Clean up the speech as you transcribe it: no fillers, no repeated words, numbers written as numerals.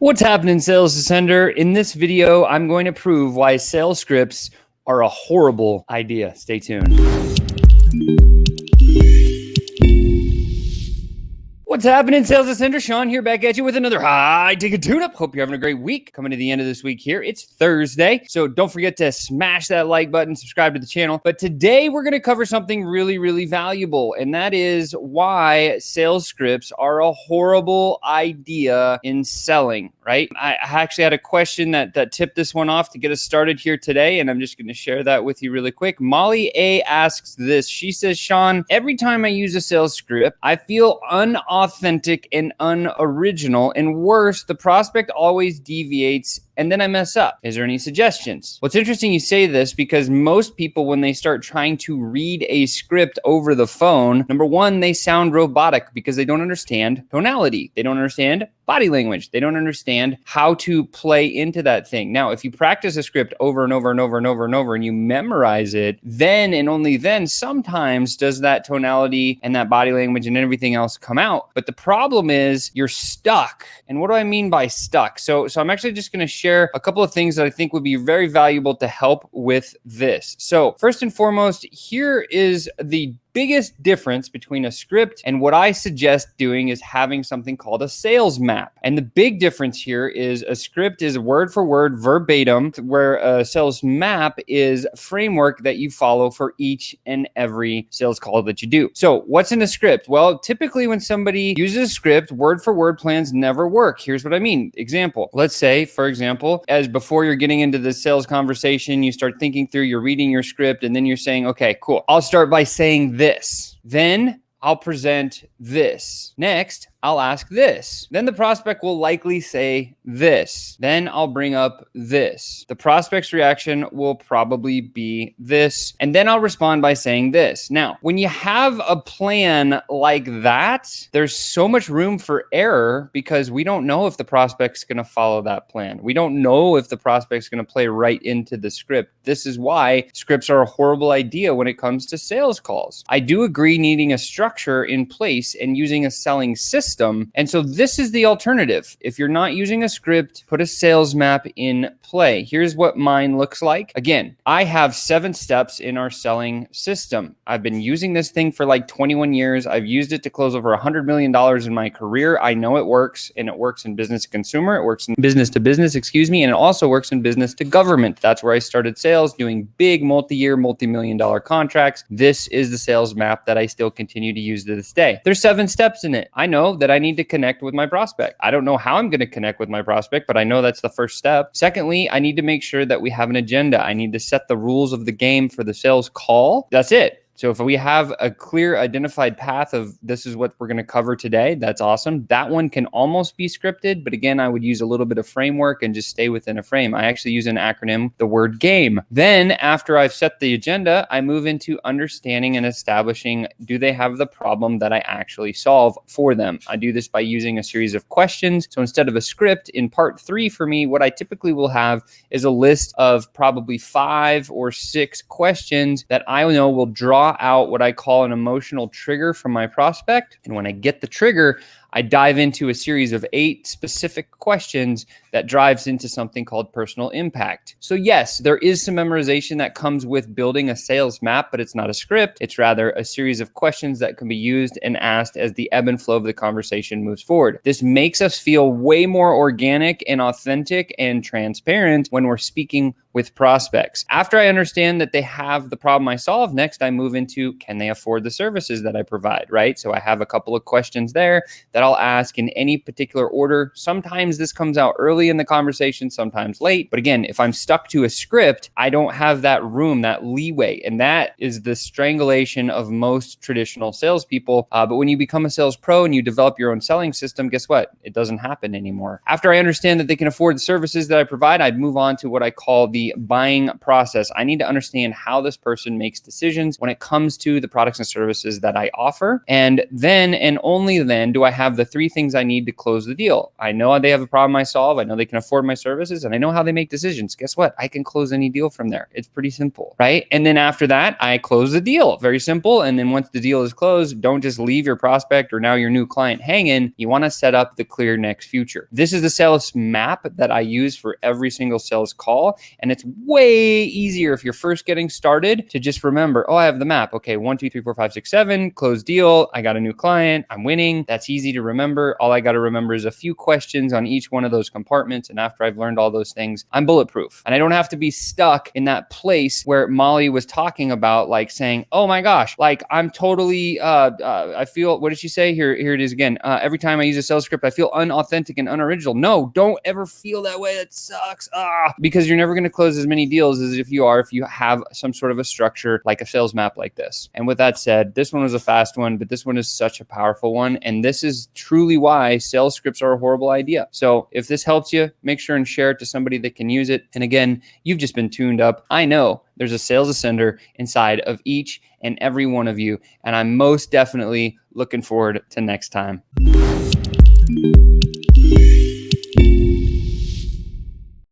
What's happening, Sales Ascender? In this video, I'm going to prove why sales scripts are a horrible idea. Stay tuned. What's happening, Sales Ascender? Sean here, back at you with another high-ticket tune-up. Hope you're having a great week. Coming to the end of this week here. It's Thursday, so don't forget to smash that like button, subscribe to the channel. But today, we're going to cover something really valuable, and that is why sales scripts are a horrible idea in selling, right? I actually had a question that tipped this one off to get us started here today, and I'm just going to share that with you really quick. Molly A asks this. She says, Sean, every time I use a sales script, I feel unauthentic and unoriginal, and worse, the prospect always deviates and then I mess up. Is there any suggestions? What's interesting you say this because most people, when they start trying to read a script over the phone, number one, they sound robotic because they don't understand tonality. They don't understand body language. They don't understand how to play into that thing. Now, if you practice a script over and over and over and over and over and you memorize it, then and only then sometimes does that tonality and that body language and everything else come out. But the problem is you're stuck. And what do I mean by stuck? So I'm actually just going to share a couple of things that I think would be very valuable to help with this. So first and foremost, here is the biggest difference between a script and what I suggest doing is having something called a sales map. And the big difference here is a script is word for word, verbatim, where a sales map is a framework that you follow for each and every sales call that you do. So what's in a script? Well, typically when somebody uses a script, word for word plans never work. Here's what I mean. Example, let's say, for example, as before you're getting into the sales conversation, you start thinking through, you're reading your script, and then you're saying, okay, cool. I'll start by saying this. Then I'll present this. Next, I'll ask this. Then the prospect will likely say this. Then I'll bring up this. The prospect's reaction will probably be this. And then I'll respond by saying this. Now, when you have a plan like that, there's so much room for error because we don't know if the prospect's going to follow that plan. We don't know if the prospect's going to play right into the script. This is why scripts are a horrible idea when it comes to sales calls. I do agree needing a structure in place and using a selling system. And so this is the alternative. If you're not using a script, put a sales map in play. Here's what mine looks like. Again, I have 7 steps in our selling system. I've been using this thing for like 21 years. I've used it to close over $100 million in my career. I know it works, and it works in business to consumer. It works in business to business, and it also works in business to government. That's where I started sales, doing big multi-year, multi-million-dollar contracts. This is the sales map that I still continue to use to this day. There's 7 steps in it. I know that I need to connect with my prospect. I don't know how I'm going to connect with my prospect, but I know that's the first step. Secondly, I need to make sure that we have an agenda. I need to set the rules of the game for the sales call. That's it. So if we have a clear identified path of this is what we're going to cover today, that's awesome. That one can almost be scripted, but again, I would use a little bit of framework and just stay within a frame. I actually use an acronym, the word game. Then after I've set the agenda, I move into understanding and establishing, do they have the problem that I actually solve for them? I do this by using a series of questions. So instead of a script, in part 3 for me, what I typically will have is a list of probably 5 or 6 questions that I know will draw out what I call an emotional trigger from my prospect. And when I get the trigger, I dive into a series of 8 specific questions that drives into something called personal impact. So yes, there is some memorization that comes with building a sales map, but it's not a script. It's rather a series of questions that can be used and asked as the ebb and flow of the conversation moves forward. This makes us feel way more organic and authentic and transparent when we're speaking with prospects. After I understand that they have the problem I solve, next I move into, can they afford the services that I provide, right? So I have a couple of questions there that I'll ask in any particular order. Sometimes this comes out early in the conversation, sometimes late. But again, if I'm stuck to a script, I don't have that room, that leeway. And that is the strangulation of most traditional salespeople. But when you become a sales pro and you develop your own selling system, guess what? It doesn't happen anymore. After I understand that they can afford the services that I provide, I'd move on to what I call the buying process. I need to understand how this person makes decisions when it comes to the products and services that I offer. And then, and only then, do I have have the 3 things I need to close the deal. I know they have a problem I solve. I know they can afford my services, and I know how they make decisions. Guess what? I can close any deal from there. It's pretty simple, right? And then after that, I close the deal. Very simple. And then once the deal is closed, don't just leave your prospect or now your new client hanging. You want to set up the clear next future. This is the sales map that I use for every single sales call. And it's way easier if you're first getting started to just remember, oh, I have the map. Okay, 1, 2, 3, 4, 5, 6, 7, close deal. I got a new client. I'm winning. That's easy to remember. All I got to remember is a few questions on each one of those compartments. And after I've learned all those things, I'm bulletproof. And I don't have to be stuck in that place where Molly was talking about, like saying, oh my gosh, like I'm totally, I feel, what did she say? Here it is again. Every time I use a sales script, I feel unauthentic and unoriginal. No, don't ever feel that way. That sucks. Because you're never going to close as many deals as if you have some sort of a structure like a sales map like this. And with that said, this one was a fast one, but this one is such a powerful one. And this is truly why sales scripts are a horrible idea. So if this helps you, make sure and share it to somebody that can use it. And again, you've just been tuned up. I know there's a sales ascender inside of each and every one of you. And I'm most definitely looking forward to next time.